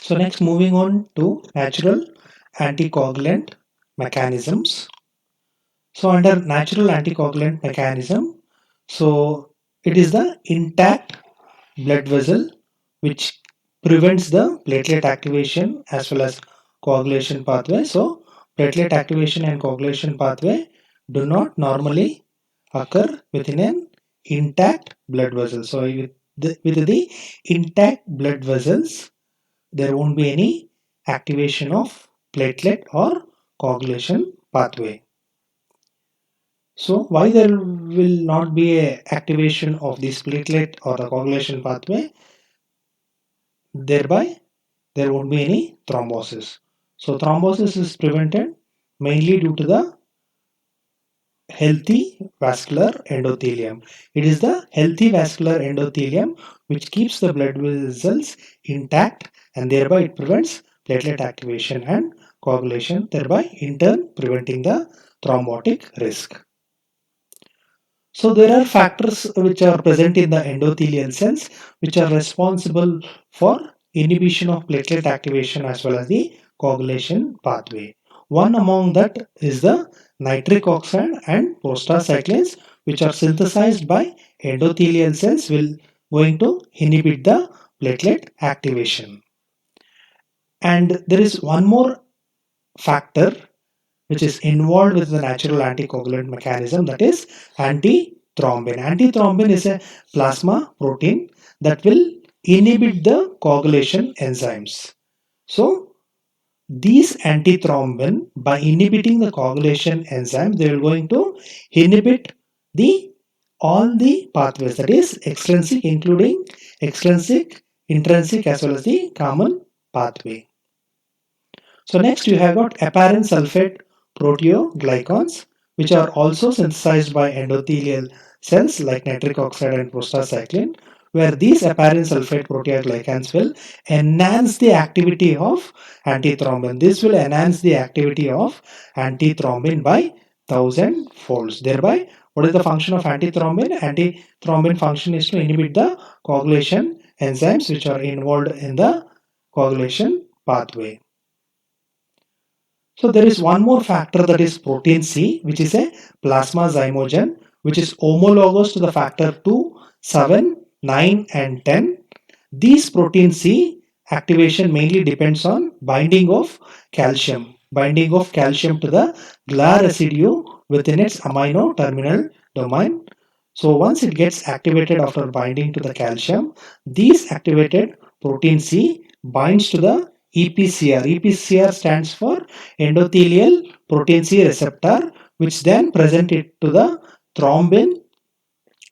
So next, moving on to natural anticoagulant mechanisms. So under natural anticoagulant mechanism, so it is the intact blood vessel which prevents the platelet activation as well as coagulation pathway. So platelet activation and coagulation pathway do not normally occur within an intact blood vessel. So with the intact blood vessels, there won't be any activation of platelet or coagulation pathway. So why there will not be a activation of this platelet or the coagulation pathway? Thereby there won't be any thrombosis. So thrombosis is prevented mainly due to the healthy vascular endothelium. It is the healthy vascular endothelium which keeps the blood vessels intact, and thereby it prevents platelet activation and coagulation, thereby in turn preventing the thrombotic risk. So there are factors which are present in the endothelial cells which are responsible for inhibition of platelet activation as well as the coagulation pathway. One among that is the nitric oxide and prostacyclins, which are synthesized by endothelial cells will going to inhibit the platelet activation. And there is one more factor which is involved with the natural anticoagulant mechanism, that is antithrombin. Antithrombin is a plasma protein that will inhibit the coagulation enzymes. So these antithrombin, by inhibiting the coagulation enzyme, they are going to inhibit the all the pathways, that is extrinsic, including extrinsic, intrinsic as well as the common pathway. So next you have got heparin sulfate proteoglycans, which are also synthesized by endothelial cells like nitric oxide and prostacyclin, where these heparin sulfate proteoglycans will enhance the activity of antithrombin. This will enhance the activity of antithrombin by 1000 folds. Thereby, what is the function of antithrombin? Antithrombin function is to inhibit the coagulation enzymes which are involved in the coagulation pathway. So there is one more factor, that is protein C, which is a plasma zymogen, which is homologous to the factor 2, 7, 9 and 10. These protein C activation mainly depends on binding of calcium to the GLA residue within its amino terminal domain. So once it gets activated after binding to the calcium, these activated protein C binds to the EPCR. EPCR stands for endothelial protein C receptor, which then present it to the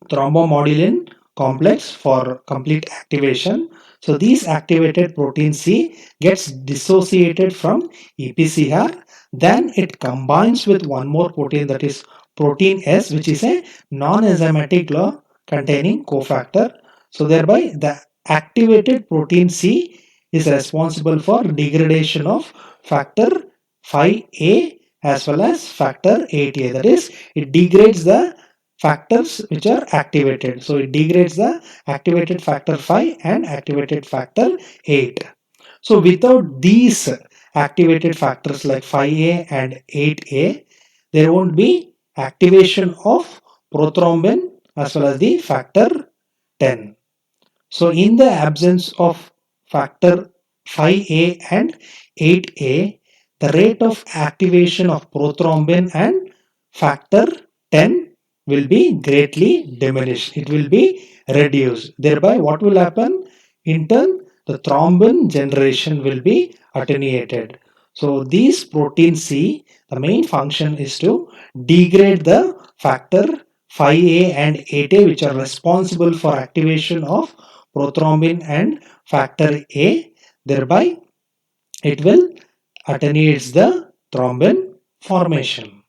thrombomodulin complex for complete activation. So these activated protein C gets dissociated from EPCR, then it combines with one more protein, that is protein S, which is a non-enzymatic law containing cofactor. So thereby the activated protein C is responsible for degradation of factor 5A as well as factor 8A. That is, it degrades the factors which are activated. So it degrades the activated factor 5 and activated factor 8. So without these activated factors like 5A and 8A, there won't be activation of prothrombin as well as the factor 10. So in the absence of factor 5A and 8A, the rate of activation of prothrombin and factor 10 will be greatly diminished. It will be reduced. Thereby, what will happen? In turn, the thrombin generation will be attenuated. So these protein C, the main function is to degrade the factor 5A and 8A, which are responsible for activation of prothrombin and factor A. Thereby, it will attenuates the thrombin formation.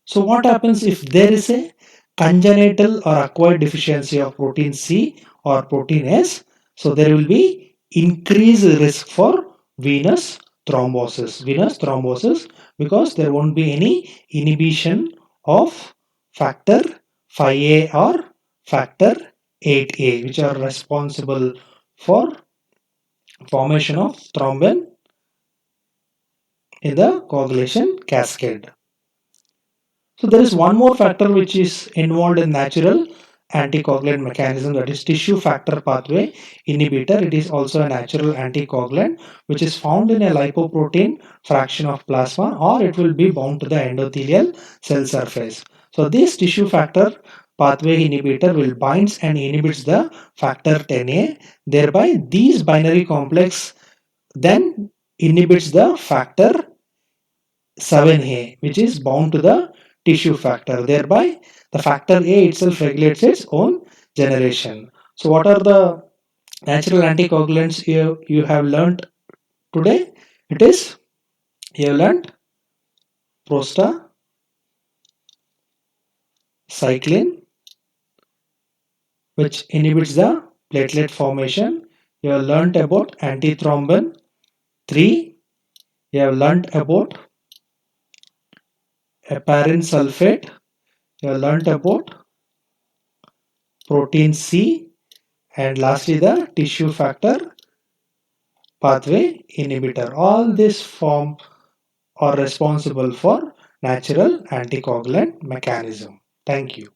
So what happens if there is a congenital or acquired deficiency of protein C or protein S? So there will be increased risk for venous thrombosis, because there won't be any inhibition of factor 5A or factor 8A, which are responsible for formation of thrombin in the coagulation cascade. So there is one more factor which is involved in natural anticoagulant mechanism, that is tissue factor pathway inhibitor. It is also a natural anticoagulant which is found in a lipoprotein fraction of plasma, or it will be bound to the endothelial cell surface. So this tissue factor pathway inhibitor will binds and inhibits the factor 10A. Thereby these binary complex then inhibits the factor 7A, which is bound to the tissue factor. Thereby, the factor A itself regulates its own generation. So, what are the natural anticoagulants you have learned today? It is you have learned prostacyclin, which inhibits the platelet formation. You have learned about antithrombin 3. You have learned about heparin sulfate. You have learned about protein C, and lastly the tissue factor pathway inhibitor. All this form are responsible for natural anticoagulant mechanism. Thank you.